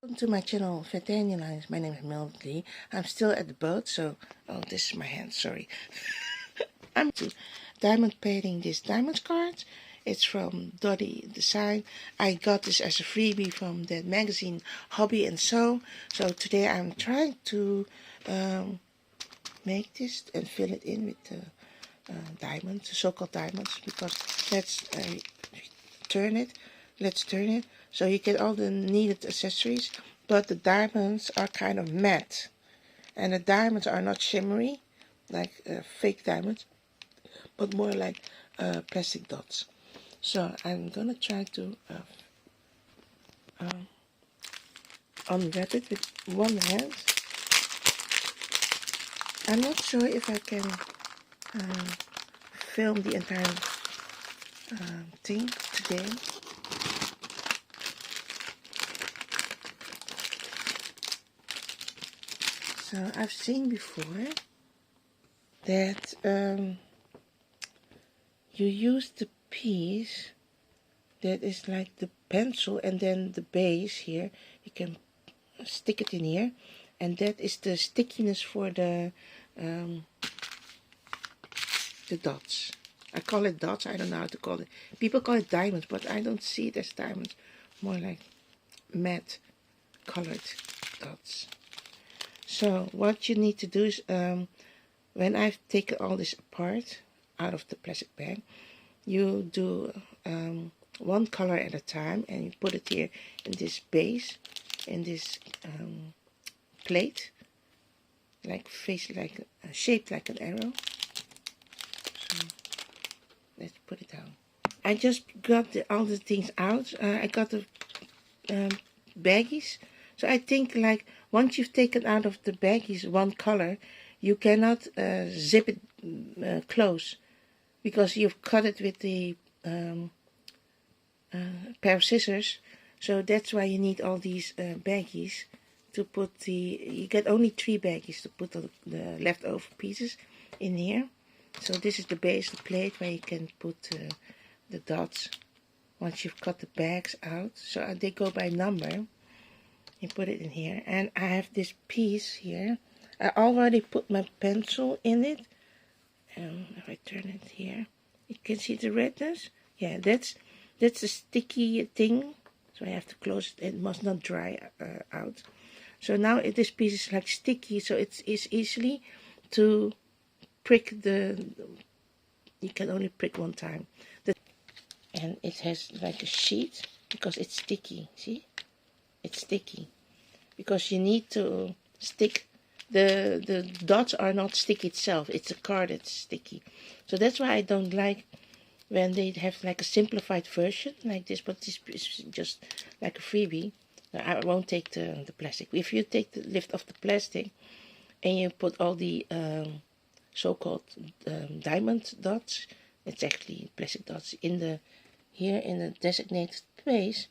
Welcome to my channel, Veterinary Lines. My name is Melody. I'm still at the boat, so this is my hand. Sorry. I'm to diamond painting this diamond card. It's from Dottie Design. I got this as a freebie from the magazine Hobby and Sew. So today I'm trying to make this and fill it in with the diamonds, so-called diamonds. Because let's turn it. Let's turn it. So you get all the needed accessories, but the diamonds are kind of matte. And the diamonds are not shimmery, like fake diamonds, but more like plastic dots. So I'm gonna try to unwrap it with one hand. I'm not sure if I can film the entire thing today. So I've seen before that you use the piece that is like the pencil, and then the base here, you can stick it in here, and that is the stickiness for the dots. I call it dots, I don't know how to call it. People call it diamonds, but I don't see it as diamonds. More like matte colored dots. So what you need to do is, when I've taken all this apart out of the plastic bag, you do one color at a time, and you put it here in this base, in this plate, like shaped like an arrow. So let's put it down. I just got all the things out. I got the baggies. So I think, like, once you've taken out of the baggies one color, you cannot zip it close, because you've cut it with the pair of scissors. So that's why you need all these baggies to put you get only 3 baggies to put the leftover pieces in here. So this is the base, the plate where you can put the dots once you've cut the bags out. So they go by number. You put it in here, and I have this piece here. I already put my pencil in it, and if I turn it here, you can see the redness. Yeah, that's a sticky thing, so I have to close it. It must not dry out. So now this piece is like sticky, so it's easily to prick you can only prick one time. And it has like a sheet because it's sticky. See, it's sticky because you need to stick. The dots are not sticky itself, it's a card that's sticky. So that's why I don't like when they have like a simplified version like this, but this is just like a freebie. I won't take the plastic. If you take the lift off the plastic and you put all the so-called diamond dots, it's actually plastic dots, here in the designated place.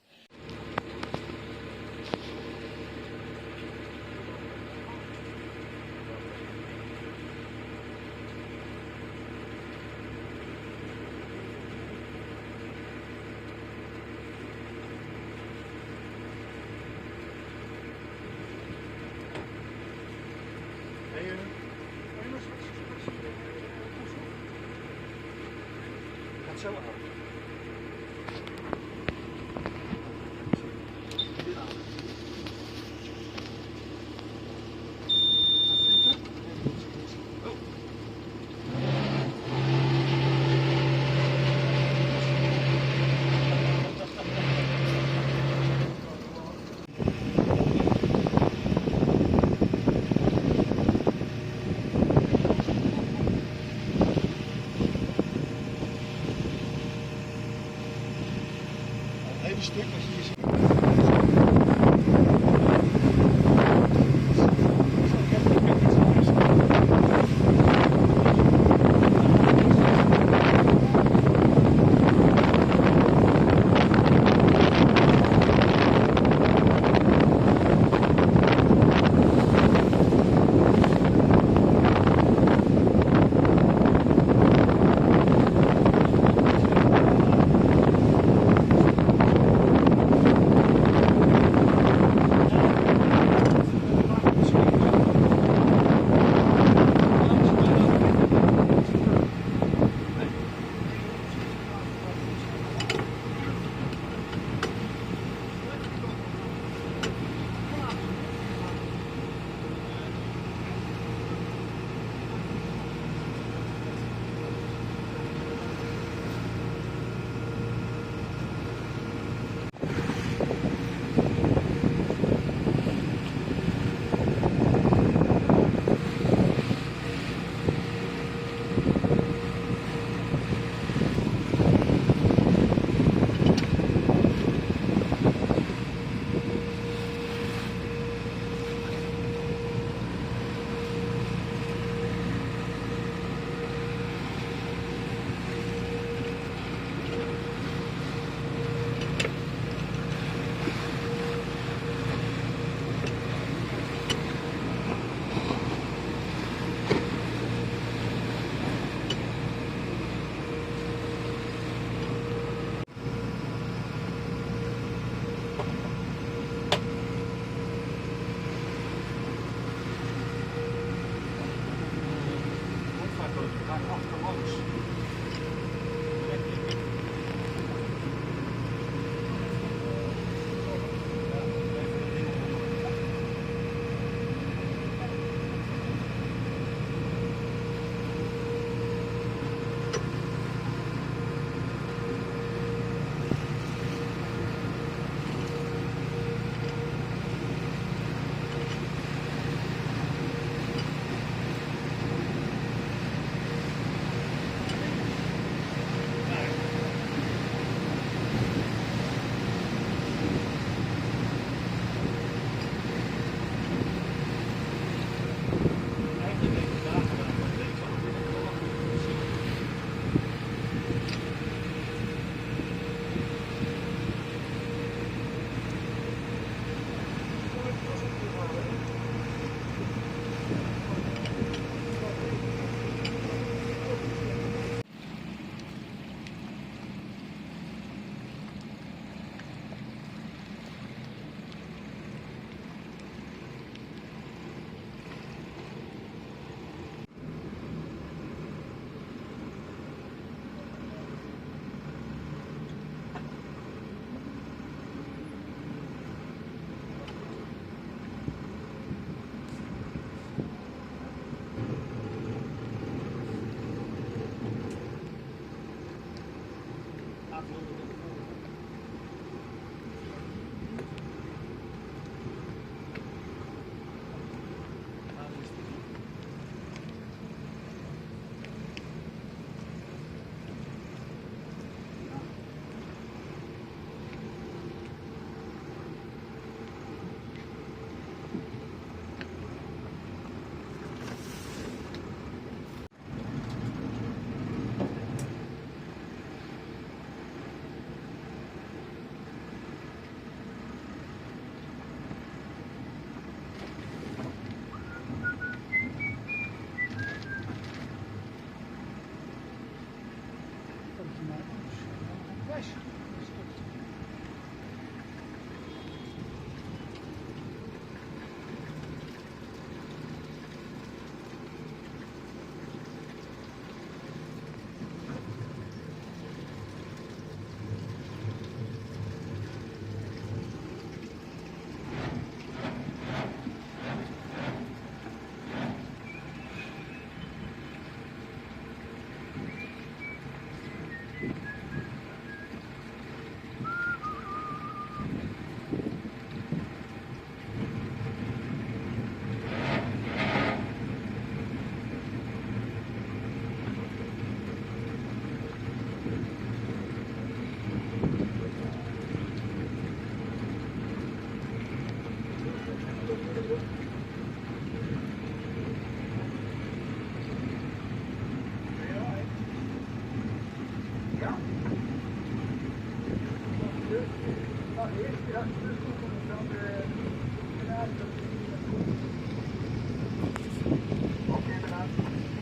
Gaat zo aan. Hele stuk als je hier ziet.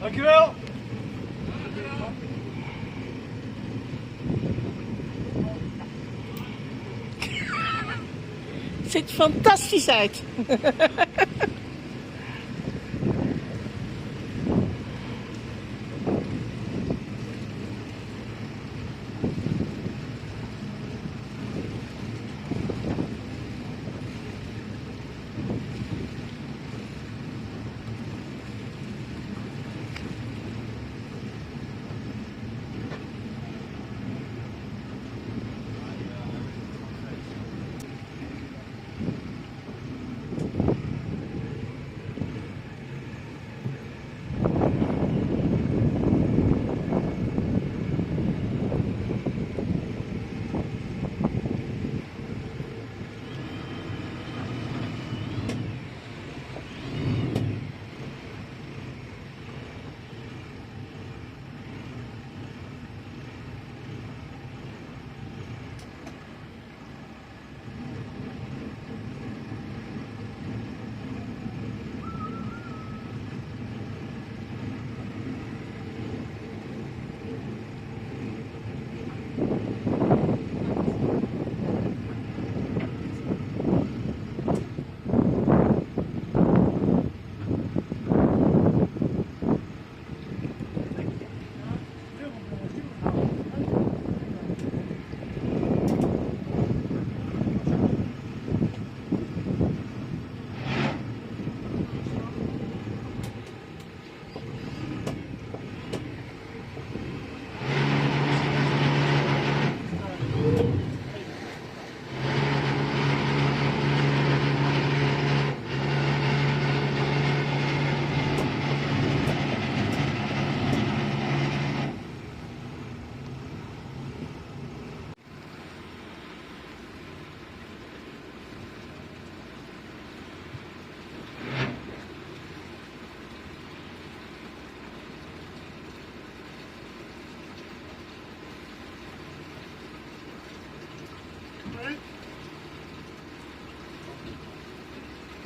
Dankjewel. Ziet er fantastisch uit.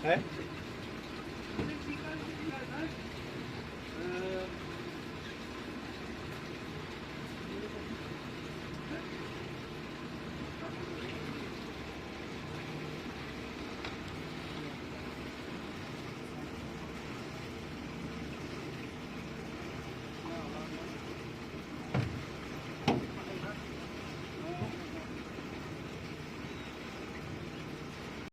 Hè?